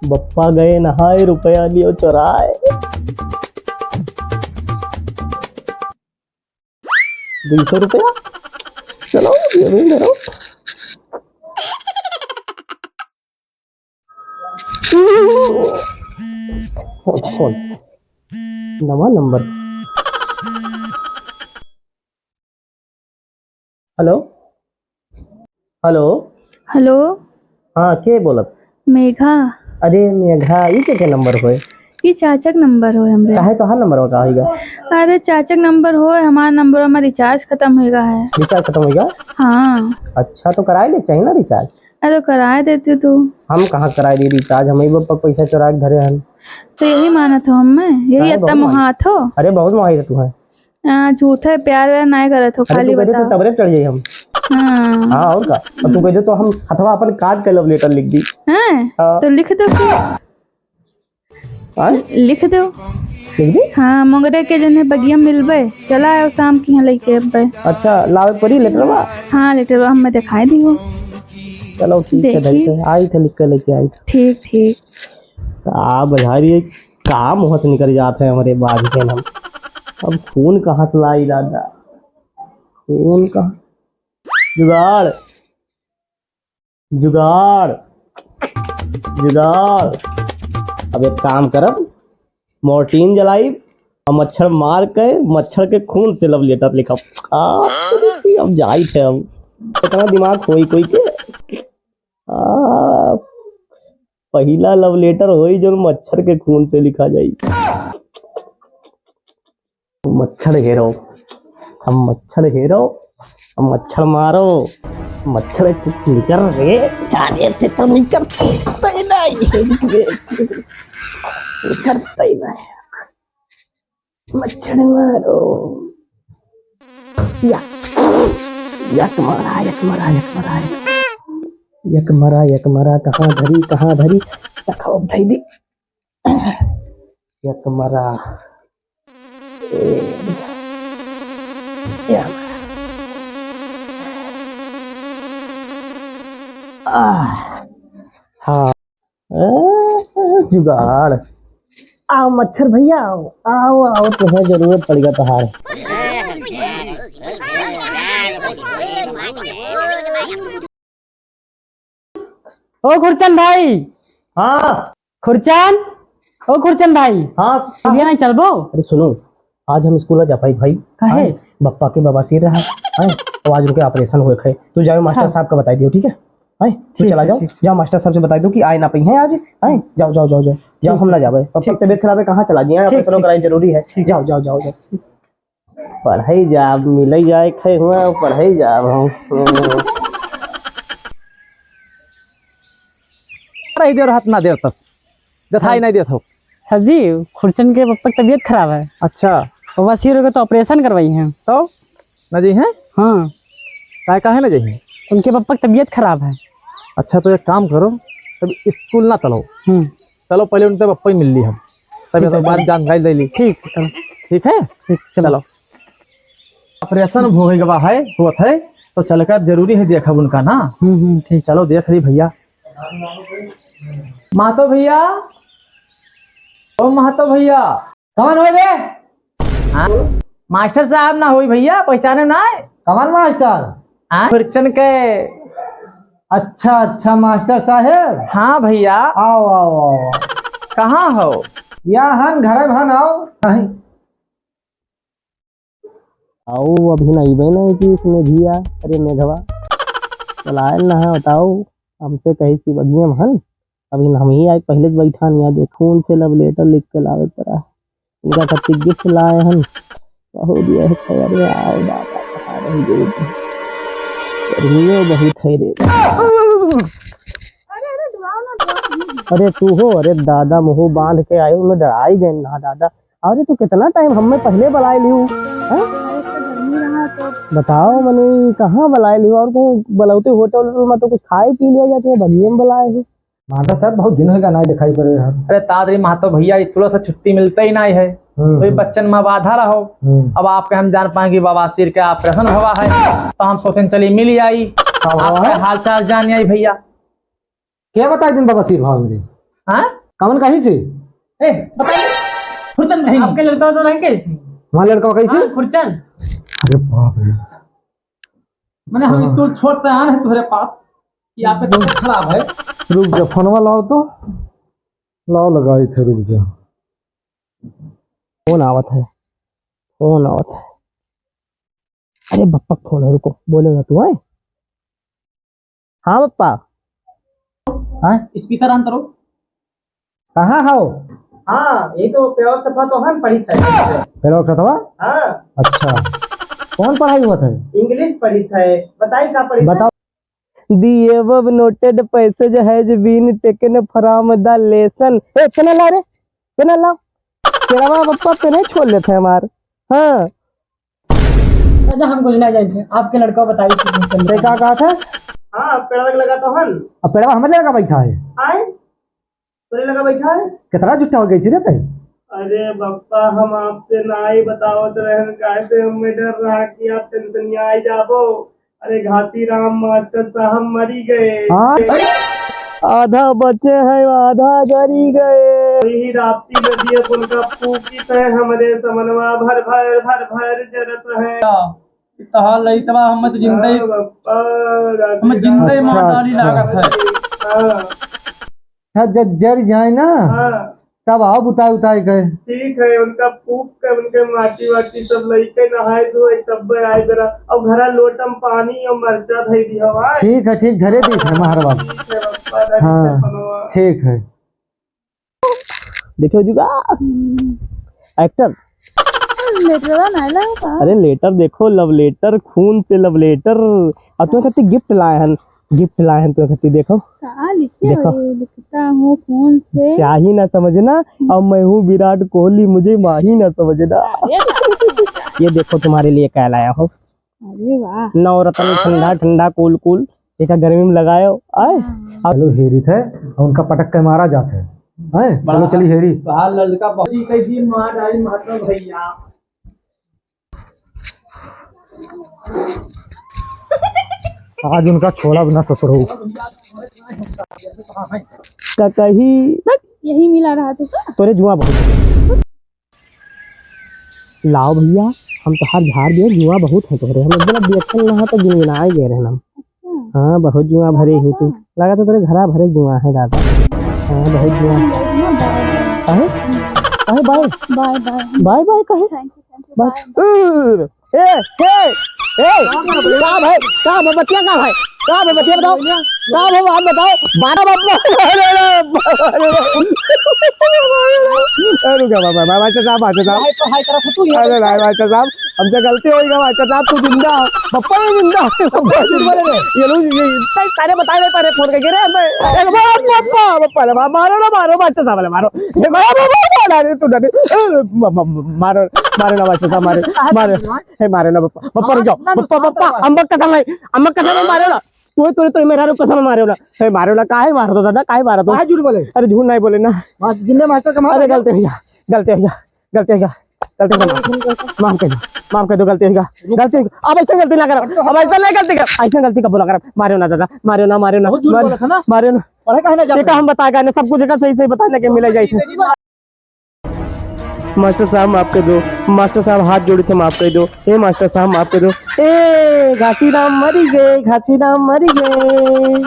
बप्पा गए नहाए, रुपया लियो चुराए। 200 रुपया, चलो ये भी करो। फोन नवा नंबर। Hello hello hello. हाँ के बोलत? मेघा। अरे मेघा, ये के नंबर होए? ये चाचक नंबर हो हमरे। काहे तो हर नंबर का होगा? अरे चाचक नंबर हो, हमारा नंबर में रिचार्ज खत्म होगा है। रिचार्ज खत्म होगा? हाँ। अच्छा तो कराए ले चाहिए ना रिचार्ज। अरे तो कराए देते तू। हम कहाँ कराए दी रिचार्ज, हम ही पैसा चुरा के धरे हैं। तो यही माना था हमें, यही इतना मुहात हो। अरे बहुत मुहाई तू है। झूठे प्यार व्यार नहीं करत हो, खाली बता। तू तबरे चढ़ जाई हम। हाँ हाँ और का, और तू कह दे तो हम हथवा अपन काट के लव लेटर लिख दी। हैं तो लिख दो फिर। लिख दो। लिख दी? हाँ, मोगरे के जने बगिया मिलबे, चला आयो शाम की यहाँ लेके अब्बे। अच्छा लावे पड़ी लेटरवा? हाँ लेटरवा हमें दिखाई दी हो। चलो ठीक है, ढल आई थे लिख के लेके आई थी। ठीक ठीक। आप बजा रही काम मुँह से निकल जाते हैं हमारे बाद के हम। अब खून कहाँ से लाई दादा, खून कहाँ? जुगाड़ जुगाड़ जुगाड़। अब एक काम करब, मोर्टीन जलाई और मच्छर मार के मच्छर के खून से लव लेटर लिखब। अब जाई थे, अब इतना दिमाग होई कोई के। पहला लव लेटर होई जो मच्छर के खून से लिखा जाई। मच्छर घेरो, हम मच्छर घेरो, हम मच्छर मारो, मच्छर निकर रे जाने से तो निकलते नहीं, निकलते नहीं। मच्छर मारो, यक मरा यक मरा यक मरा यक मरा यक मरा। कहाँ धरी तखाओ भाई दी। यक मरा हाँ जुगाड़। आओ मच्छर भैया, आओ आओ आओ, तुम्हें जरूरत पड़ेगा तहार। ओ खुरचन भाई। हाँ खुरचन, ओ खुरचन भाई। हाँ अभी नहीं चलबो? अरे सुनो, आज हम स्कूल जा पाई भाई। काहे? बप्पा के बवासीर रहा है तो आज उनके ऑपरेशन हुए थे। तू जाओ मास्टर साहब का बता दियो, ठीक है? तू चला जाओ, जाओ मास्टर साहब से बता दो कि आए ना पाई हैं आज। जाओ जाओ जाओ जाओ जाओ, हम ना जावे। पप्पा की तबीयत खराब है, कहाँ चला गया? ऑपरेशन कराई जरूरी है। जाओ जाओ जाओ जाओ। पढ़ाई जा मिल जाए खे हुआ, पढ़ाई जा रही देर हाथ ना देर तक दिखाई नहीं देता हो। सर जी, खुरचन के पप्पा की तबीयत खराब है। अच्छा बवासीर हो गया तो ऑपरेशन करवाई है। तो न जी हैं? हाँ। काहे ना जी? उनके पप्पा की तबीयत खराब है। अच्छा तो एक काम करो, तब स्कूल ना चलो, चलो पहले उनके पप्पा ही मिल ली हम, तब तो बाद जानकारी ले ली। ठीक चलो, ठीक है, ठीक चलो। ऑपरेशन हो गया है, हुआ है तो चलकर जरूरी है देखा उनका ना। ठीक, चलो देख ली भैया। महतो भैया, ओ महतो भैया। कौन हो बे? मास्टर साहब ना हुई भैया, पहचाने ना है? कौन मास्टर? खुरचन के। अच्छा अच्छा मास्टर साहेब। हाँ भैया। आओ आओ आओ। कहाँ हो? यहाँ घर भन आओ। नहीं आओ, अभी नहीं बहना कि इसमें धिया। अरे मेघवा चलाए ना है, बताओ हमसे कही सी बगिए हन। अभी हम ही आए पहले बैठा नहीं, आज खून से लव लेटर लिख के लावे पड़ा। इनका खातिर गिफ्ट लाए हन, बहुत दिया है। अरे आओ दादा, कहा रही गर्मियों बहुत है रे। अरे तू हो? अरे दादा मुँह बांध के आये, मैं डराई गए ना दादा। अरे तू कितना टाइम हमें पहले बुलाए लियो? बताओ मनी कहाँ बुलाए लियो? और को बुलाते होटल में तो कुछ खाए पी लिया जाते हैं, बनिए में बुलाए है। माता साहब बहुत दिन होगा ना दिखाई पड़े। अरे तादरी महतो भैया, थोड़ा सा छुट्टी मिलता ही नहीं है, तो बच्चन में बाधा रहो। अब आपके हम जान पाएंगे बवासीर के ऑपरेशन हुआ है, तो हम सोचें चली मिल आई, आपके हाल चाल जान आई भैया। क्या बताए दिन बवासीर भाव मेरे? हाँ कमन कहीं थी? खुरचन नहीं आपके लड़का तो नहीं कैसी वहाँ लड़का कहीं थी? खुरचन अरे बाप रे। मैंने हम स्कूल छोड़ते आए हैं तुम्हारे पास कि आपका तबीयत खराब है। रुक जा, फोनवा लाओ तो। लाओ, लगाई थे, रुक जा। फोन आवत है, फोन आवत है। अरे बप्पा फोन है, रुको बोलेगा तू है। हाँ बप्पा। हाँ, स्पीकर ऑन करो। कहाँ हो? हाँ ये तो प्योर सफा तो हम पढ़ी थे। पहले था? हाँ अच्छा, कौन पढ़ाई हुआ था? इंग्लिश पढ़ी थे, बताइए क्या पढ़ी? बताओ। The above noted passage has been taken from the lesson। ए पेन ला रे, पेन ला। तेरा बप्पा पेन छोड़ लेते हैं हमार। हाँ राजा हम कुछ नहीं जानते आपके लड़का बताइए ते क्या कहा था? हाँ पेड़ लगा तो हन अब पेड़वा हमें लगा बैठा है। आए पेड़ लगा बैठा है। कितना जुट्टा हो गई थी रे ते? अरे बप्पा हम आपसे ना ही बतावत रहन कैसे हमें डर रहा कि आप टेंशन आ जाबो। अरे घाटी राम मास्टर साहब मरी गए। हाँ, आधा बचे हैं आधा जरी गए। यही राप्ती नदी अपन का पूकी है हमारे समनवा भर भर भर भर जरत है। इतहाल लइतवा हम तो जिंदा ही हम जिंदा ही मार डाली लागत है। हाँ, जब जर जाए ना तब आओ बुताई उताई गए। ठीक है उनका फूक के उनके माटी वाटी सब लइके नहाए धोए तब आए जरा और घरा लोटम पानी और मरचा धई दी हवा। ठीक है, ठीक, घरे दी है मार बाप। ठीक है बप्पा धरी हाँ। से पनवा। ठीक है। देखो जुगा एक्टर। लेटर नहीं लगा अरे लेटर देखो, लव लेटर, खून से लव लेटर। और तुम्हें कहती गिफ्ट लाए हैं, गिफ्ट लाए हैं तुम्हें कहती। देखो कहाँ लिखे देखो। हो ये? लिखता हूँ फोन से। चाही ना समझना और मैं हूँ विराट कोहली, मुझे माही ना समझना। ये देखो तुम्हारे लिए क्या लाया हूँ। अरे वाह, नवरत्न ठंडा ठंडा कूल कूल। एक गर्मी में लगायो आए। चलो हेरी थे और उनका पटक के मारा जाते है। चलो चली हेरी। बाहर लड़का बहुत कैसी मार डाली महात्मा भैया। आज उनका छोड़ा बिना ससुर हो। कही यही मिला रहा था। तोरे जुआ बहुत लाओ भैया, हम तो हर झाड़ दिए। जुआ बहुत है तोरे, हम एकदम देखल ना तो गिनगिनाए गए रहे हम। हाँ बहुत जुआ भरे ही तू। लगा तो तेरे घरा भरे जुआ है दादा। हाँ बहुत जुआ। कहे कहे bye bye bye bye bye कहे थैंक यू बाय। का भाई का बतिया का भाई का बतिया बताओ का भाई आप बताओ। 12 बाबा अरे क्या बाबा बाबा साहब बाबा साहब हाय तरफ तू अरे बाबा साहब हमसे गलती होगी बाबा साहब। तू जिंदा पप्पा ही जिंदा ये लोग सारे बताए नहीं पा फोन करके रे पप्पा पप्पा मारो ना मारो बादशाह साहब वाले मारो तू मारो मारो ना बादशाह साहब मारे मारे मारे ना पप्पा पप्पा रुक जाओ पप्पा पप्पा अम्बक कसम नहीं मारे ना तू तो मेरा रुक कसम मारे ना है मारो ना काहे मार दो दादा काहे मारा दो झूठ बोले? अरे झूठ नहीं बोले ना जिंदे मास्टर का अरे गलती भैया गलती भैया गलती भैया गलती माफ कर दो गलती होगा गलती अब ऐसे गलती ना कर अब ऐसा नहीं गलती कर ऐसा गलती का बोला कर मारियो ना दादा मारियो ना मारियो ना देखा हम बताएगा ना सब कुछ जगह सही सही बताने के मिले जाए। मास्टर साहब माफ कर दो मास्टर साहब हाथ जोड़े थे माफ कर दो। ए मास्टर साहब माफ कर दो। ए घासीराम मरी गए घासीराम मरी गए।